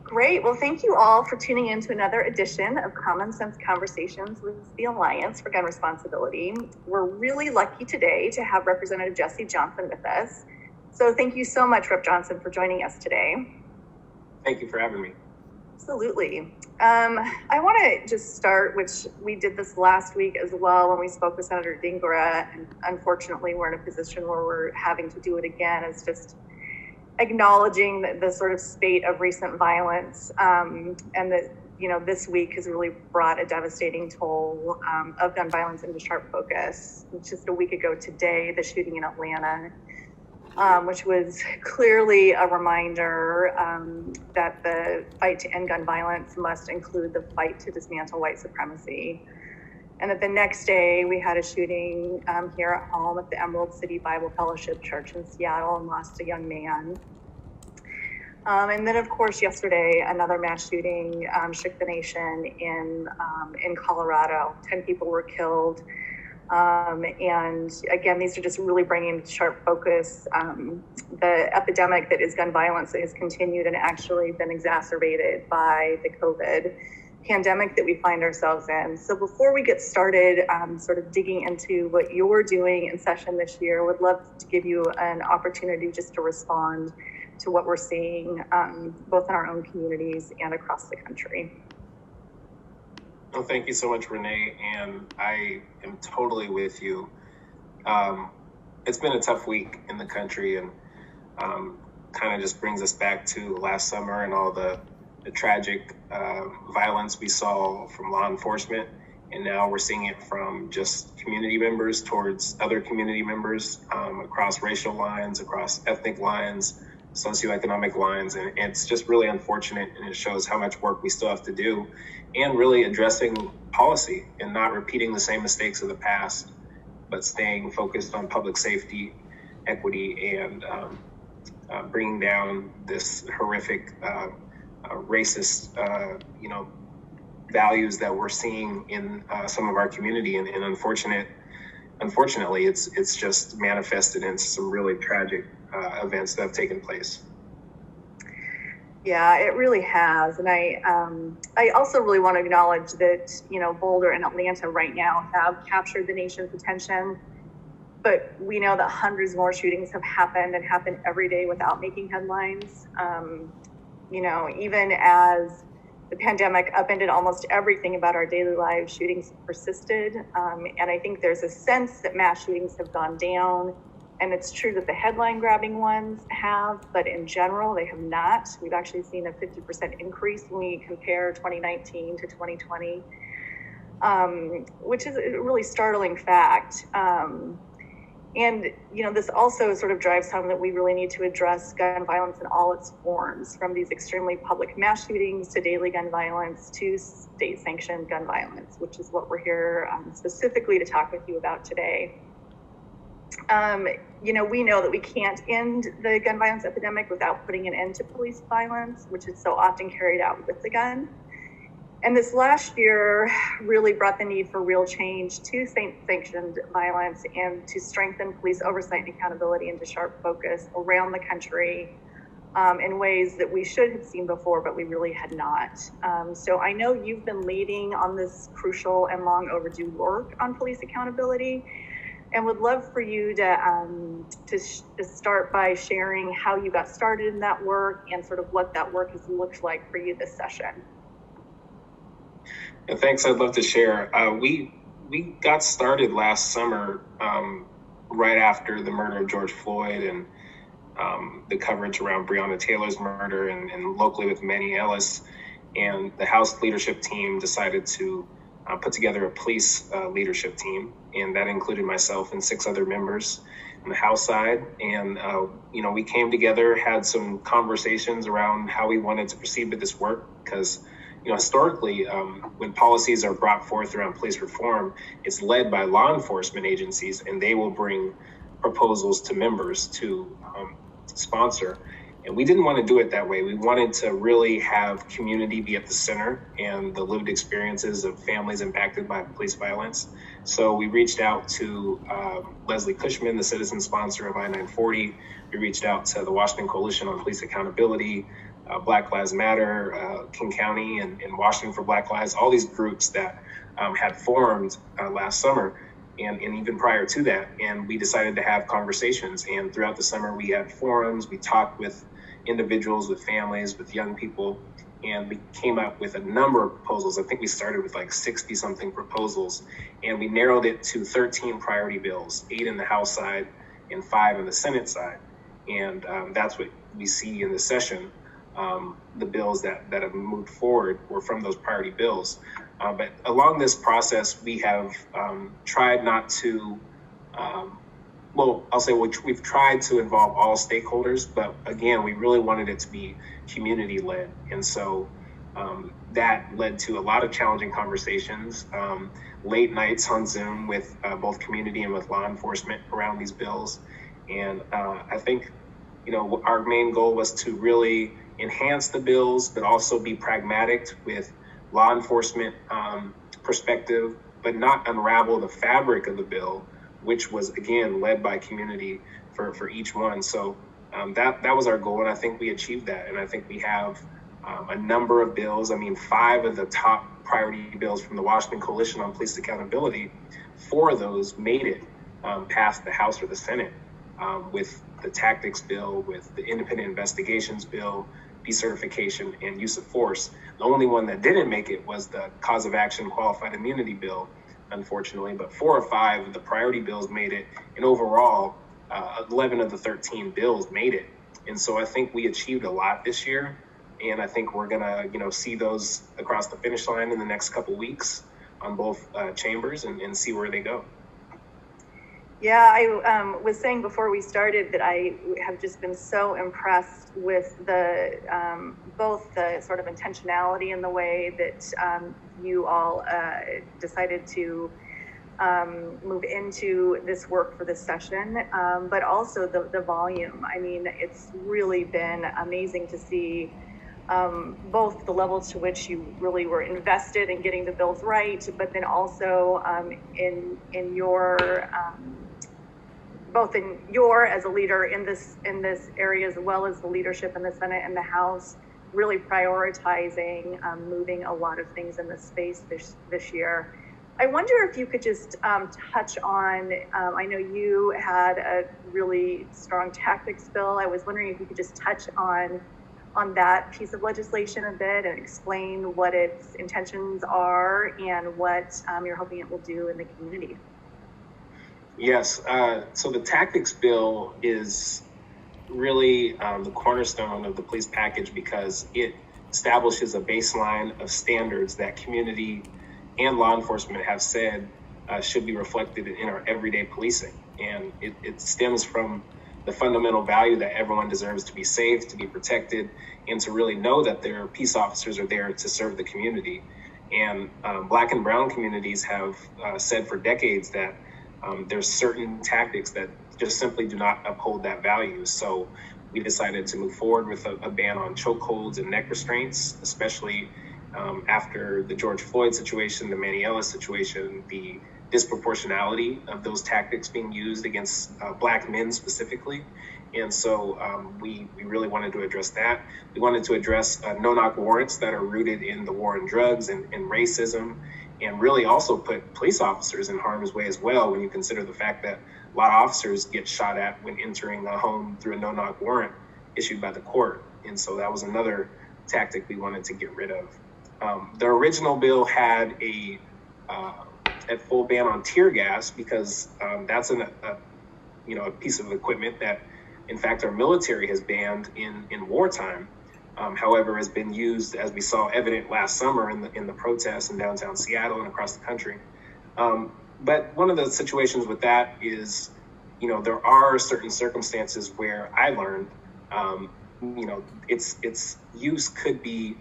Great. Well, thank you all for tuning in to another edition of Commonsense Conversations with the Alliance for Gun Responsibility. We're really lucky today to have Representative Jesse Johnson with us. So thank you so much, Rep. Johnson, for joining us today. Thank you for having me. Absolutely. I want to just start, which we did this last week as well when we spoke with Senator Dingora, and unfortunately we're in a position where we're having to do it again, is just acknowledging the sort of spate of recent violence, and that, this week has really brought a devastating toll of gun violence into sharp focus. Just a week ago today, the shooting in Atlanta, which was clearly a reminder that the fight to end gun violence must include the fight to dismantle white supremacy. And that the next day we had a shooting here at home at the Emerald City Bible Fellowship Church in Seattle and lost a young man. And then, of course, yesterday, another mass shooting shook the nation in Colorado. 10 people were killed. And again, these are just really bringing into sharp focus the epidemic that is gun violence that has continued and actually been exacerbated by the COVID pandemic that we find ourselves in. So before we get started, sort of digging into what you're doing in session this year, would love to give you an opportunity just to respond to what we're seeing both in our own communities and across the country. Well, thank you so much, Renee, and I am totally with you. It's been a tough week in the country, and kind of just brings us back to last summer and all the tragic violence we saw from law enforcement, and now we're seeing it from just community members towards other community members, across racial lines, across ethnic lines, socioeconomic lines, and it's just really unfortunate, and it shows how much work we still have to do, and really addressing policy and not repeating the same mistakes of the past, but staying focused on public safety, equity, and bringing down this horrific racist, values that we're seeing in some of our community, and unfortunately, it's just manifested in some really tragic events that have taken place. Yeah, it really has. And I also really want to acknowledge that, Boulder and Atlanta right now have captured the nation's attention, but we know that hundreds more shootings have happened and happen every day without making headlines. Even as the pandemic upended almost everything about our daily lives, shootings have persisted. And I think there's a sense that mass shootings have gone down. And it's true that the headline grabbing ones have, but in general, they have not. We've actually seen a 50% increase when we compare 2019 to 2020, which is a really startling fact. And this also sort of drives home that we really need to address gun violence in all its forms, from these extremely public mass shootings to daily gun violence to state-sanctioned gun violence, which is what we're here specifically to talk with you about today. We know that we can't end the gun violence epidemic without putting an end to police violence, which is so often carried out with the gun. And this last year really brought the need for real change to sanctioned violence and to strengthen police oversight and accountability into sharp focus around the country in ways that we should have seen before, but we really had not. So I know you've been leading on this crucial and long overdue work on police accountability, and would love for you to start by sharing how you got started in that work and sort of what that work has looked like for you this session. Yeah, thanks. I'd love to share. We got started last summer, right after the murder of George Floyd and the coverage around Breonna Taylor's murder, and locally with Manny Ellis. And the House leadership team decided to put together a police leadership team, and that included myself and 6 other members on the House side. And, we came together, had some conversations around how we wanted to proceed with this work, because, historically, when policies are brought forth around police reform, it's led by law enforcement agencies, and they will bring proposals to members to sponsor. And we didn't want to do it that way. We wanted to really have community be at the center and the lived experiences of families impacted by police violence. So we reached out to Leslie Cushman, the citizen sponsor of I-940. We reached out to the Washington Coalition on Police Accountability, Black Lives Matter, King County, and Washington for Black Lives, all these groups that had formed last summer. And even prior to that, and we decided to have conversations. And throughout the summer, we had forums, we talked with individuals, with families, with young people, and we came up with a number of proposals. I think we started with like 60 something proposals, and we narrowed it to 13 priority bills, 8 in the House side and 5 in the Senate side. And that's what we see in the session. The bills that have moved forward were from those priority bills. But along this process, we have tried not to, we've tried to involve all stakeholders, but again, we really wanted it to be community-led. And so that led to a lot of challenging conversations, late nights on Zoom with both community and with law enforcement around these bills. And I think, our main goal was to really enhance the bills, but also be pragmatic with law enforcement perspective, but not unravel the fabric of the bill, which was, again, led by community for each one. So that was our goal, and I think we achieved that. And I think we have a number of bills. 5 of the top priority bills from the Washington Coalition on Police Accountability, 4 of those made it past the House or the Senate, with the tactics bill, with the independent investigations bill, decertification, and use of force. The only one that didn't make it was the cause of action qualified immunity bill, unfortunately, but 4 or 5 of the priority bills made it, and overall 11 of the 13 bills made it. And so I think we achieved a lot this year, and I think we're gonna see those across the finish line in the next couple weeks on both chambers and see where they go. Yeah, I was saying before we started that I have just been so impressed with the both the sort of intentionality in the way that you all decided to move into this work for this session, but also the volume. It's really been amazing to see both the level to which you really were invested in getting the bills right, but then also in your both in your as a leader in this area, as well as the leadership in the Senate and the House, really prioritizing moving a lot of things in this space this year. I wonder if you could just touch on, I know you had a really strong tactics bill. I was wondering if you could just touch on that piece of legislation a bit and explain what its intentions are and what you're hoping it will do in the community. Yes, so the tactics bill is really the cornerstone of the police package because it establishes a baseline of standards that community and law enforcement have said should be reflected in our everyday policing. And it stems from the fundamental value that everyone deserves to be safe, to be protected, and to really know that their peace officers are there to serve the community. And Black and brown communities have said for decades that there's certain tactics that just simply do not uphold that value. So we decided to move forward with a ban on chokeholds and neck restraints, especially after the George Floyd situation, the Manny Ellis situation, the disproportionality of those tactics being used against Black men specifically. And so we really wanted to address that. We wanted to address no-knock warrants that are rooted in the war on drugs and racism, and really also put police officers in harm's way as well when you consider the fact that a lot of officers get shot at when entering a home through a no-knock warrant issued by the court. And so that was another tactic we wanted to get rid of. The original bill had a full ban on tear gas because that's a piece of equipment that, in fact, our military has banned in wartime. However, has been used, as we saw evident last summer in the protests in downtown Seattle and across the country. But one of the situations with that is, there are certain circumstances where I learned, its use could be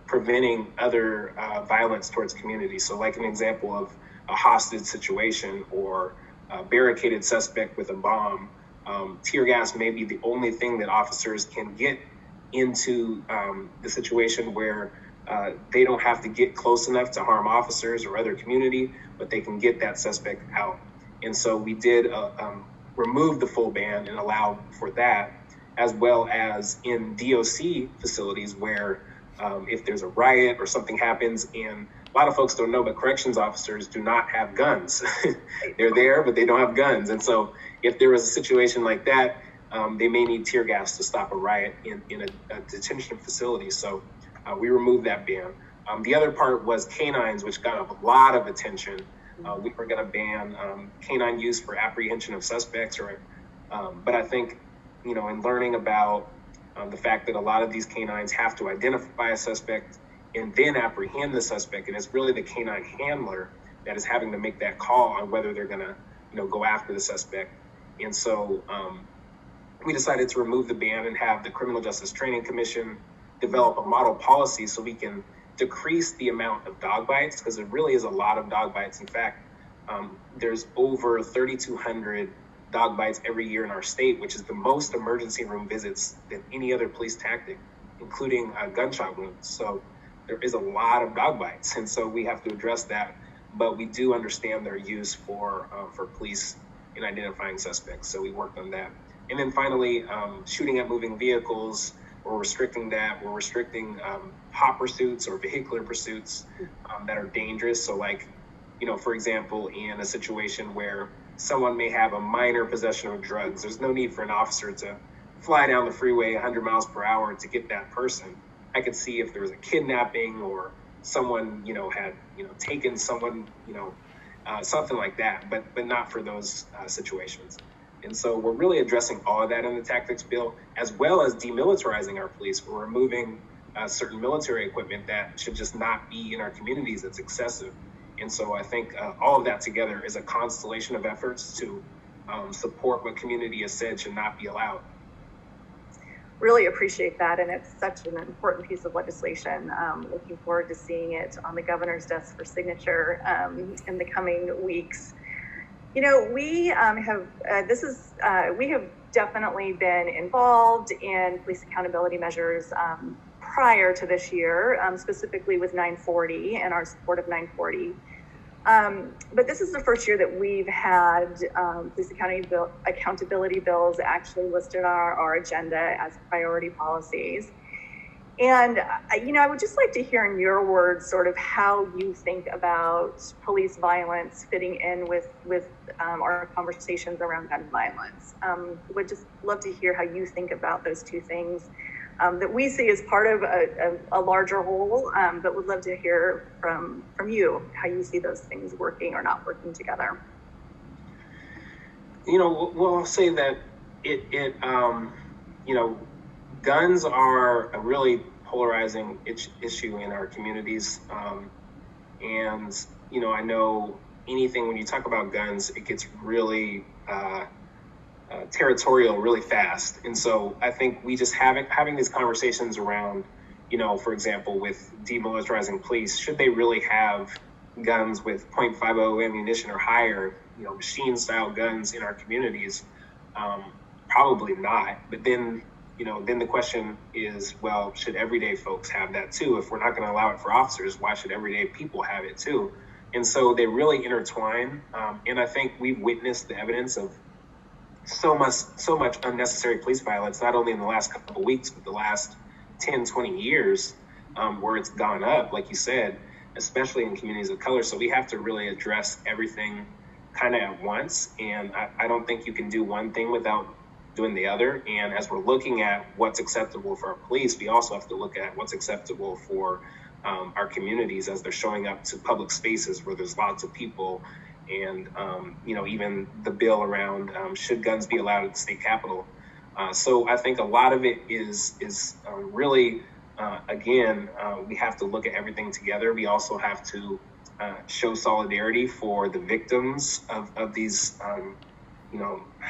preventing other violence towards communities. So like an example of a hostage situation or a barricaded suspect with a bomb, Tear gas may be the only thing that officers can get into the situation where they don't have to get close enough to harm officers or other community, but they can get that suspect out. And so we did remove the full ban and allow for that, as well as in DOC facilities where if there's a riot or something happens, and a lot of folks don't know, but corrections officers do not have guns. They're there, but they don't have guns. And so if there was a situation like that, they may need tear gas to stop a riot in a detention facility. So we removed that ban. The other part was canines, which got a lot of attention. We were going to ban canine use for apprehension of suspects, but I think, in learning about the fact that a lot of these canines have to identify a suspect and then apprehend the suspect, and it's really the canine handler that is having to make that call on whether they're going to, go after the suspect. And so we decided to remove the ban and have the Criminal Justice Training Commission develop a model policy so we can decrease the amount of dog bites, because there really is a lot of dog bites. In fact, there's over 3,200 dog bites every year in our state, which is the most emergency room visits than any other police tactic, including gunshot wounds. So there is a lot of dog bites, and so we have to address that. But we do understand their use for police in identifying suspects, so we worked on that. And then finally, shooting at moving vehicles, we're restricting that. We're restricting hot pursuits or vehicular pursuits that are dangerous. So like, for example, in a situation where someone may have a minor possession of drugs, there's no need for an officer to fly down the freeway 100 miles per hour to get that person. I could see if there was a kidnapping or someone, had, taken someone, something like that, but not for those situations. And so we're really addressing all of that in the tactics bill, as well as demilitarizing our police. We're removing certain military equipment that should just not be in our communities. It's excessive. And so I think all of that together is a constellation of efforts to support what community has said should not be allowed. Really appreciate that, and it's such an important piece of legislation. Looking forward to seeing it on the governor's desk for signature in the coming weeks. We have definitely been involved in police accountability measures prior to this year, specifically with 940 and our support of 940. But this is the first year that we've had police accountability bills actually listed on our agenda as priority policies. And, I would just like to hear in your words sort of how you think about police violence fitting in with our conversations around gun violence. Would just love to hear how you think about those two things that we see as part of a larger whole, but would love to hear from you how you see those things working or not working together. Well, I'll say that guns are a really polarizing issue in our communities. And, I know anything, when you talk about guns, it gets really territorial really fast. And so I think we just having these conversations around, for example, with demilitarizing police, should they really have guns with .50 ammunition or higher, machine style guns in our communities? Probably not. But then the question is, well, should everyday folks have that too? If we're not going to allow it for officers, why should everyday people have it too? And so they really intertwine. And I think we've witnessed the evidence of so much unnecessary police violence, not only in the last couple of weeks, but the last 10, 20 years, where it's gone up, like you said, especially in communities of color. So we have to really address everything kind of at once. And I don't think you can do one thing without doing the other. And as we're looking at what's acceptable for our police, we also have to look at what's acceptable for our communities as they're showing up to public spaces where there's lots of people. And, even the bill around should guns be allowed at the state capitol. So I think a lot of it is really, we have to look at everything together. We also have to show solidarity for the victims of these,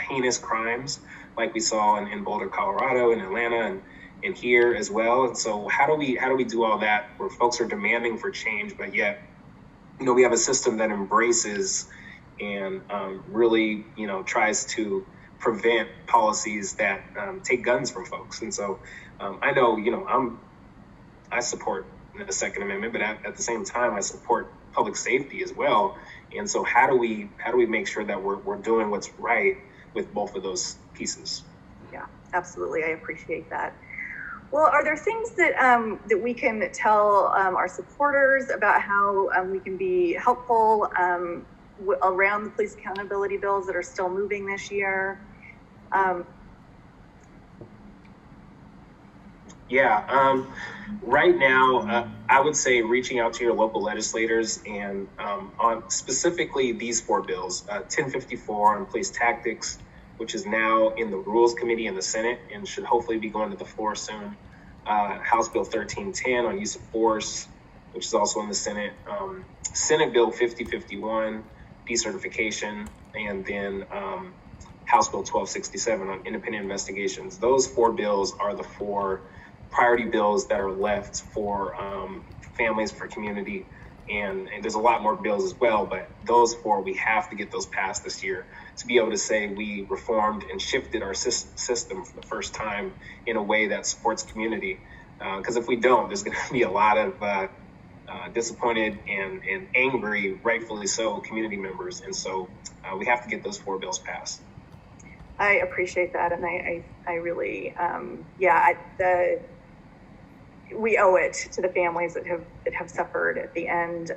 heinous crimes, like we saw in Boulder, Colorado, and Atlanta, and here as well. And so how do we do all that where folks are demanding for change, but yet, we have a system that embraces and really, tries to prevent policies that take guns from folks. And so I know, I support the Second Amendment, but at the same time, I support public safety as well. And so how do we make sure that we're doing what's right with both of those pieces? Yeah, absolutely. I appreciate that. Well, are there things that that we can tell our supporters about how we can be helpful around the police accountability bills that are still moving this year? Right now, I would say reaching out to your local legislators and on specifically these 4 bills, 1054 on police tactics, which is now in the Rules Committee in the Senate and should hopefully be going to the floor soon. House Bill 1310 on use of force, which is also in the Senate. Senate Bill 5051, decertification, and then House Bill 1267 on independent investigations. Those 4 bills are the 4 priority bills that are left for families, for community, and there's a lot more bills as well, but those 4, we have to get those passed this year to be able to say we reformed and shifted our system for the first time in a way that supports community. Because if we don't, there's going to be a lot of disappointed and angry, rightfully so, community members. And so we have to get those 4 bills passed. I appreciate that, and I really, we owe it to the families that have suffered at the end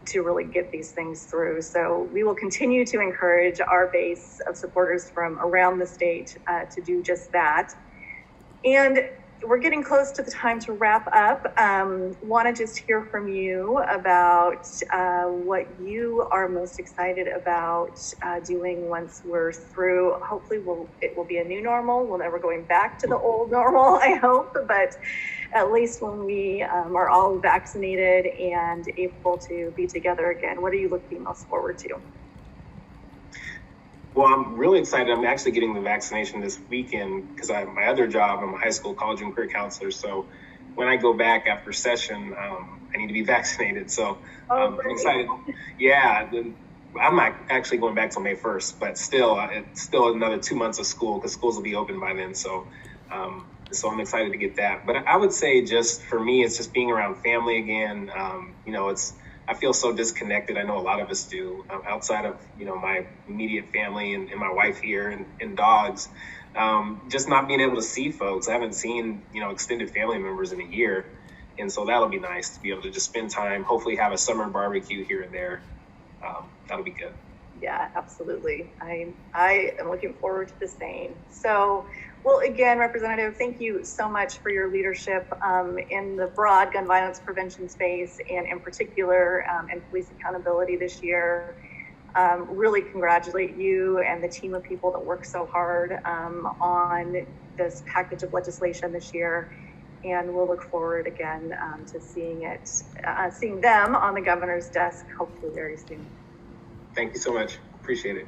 to really get these things through. So we will continue to encourage our base of supporters from around the state to do just that. And we're getting close to the time to wrap up. Want to just hear from you about what you are most excited about doing once we're through. Hopefully it will be a new normal. We're never going back to the old normal, I hope, but at least when we are all vaccinated and able to be together again, what are you looking most forward to? Well, I'm really excited. I'm actually getting the vaccination this weekend because I have my other job. I'm a high school, college, and career counselor. So when I go back after session, I need to be vaccinated. So I'm excited. Yeah, I'm not actually going back till May 1st, but still, it's still another 2 months of school because schools will be open by then. So I'm excited to get that. But I would say just for me, it's just being around family again. I feel so disconnected. I know a lot of us do, outside of, my immediate family and my wife here and dogs. Just not being able to see folks. I haven't seen, extended family members in a year. And so that'll be nice to be able to just spend time, hopefully have a summer barbecue here and there. That'll be good. Yeah, absolutely. I am looking forward to the same. So, well, again, Representative, thank you so much for your leadership in the broad gun violence prevention space and in particular in police accountability this year. Really congratulate you and the team of people that work so hard on this package of legislation this year. And we'll look forward again to seeing them on the governor's desk, hopefully very soon. Thank you so much. Appreciate it.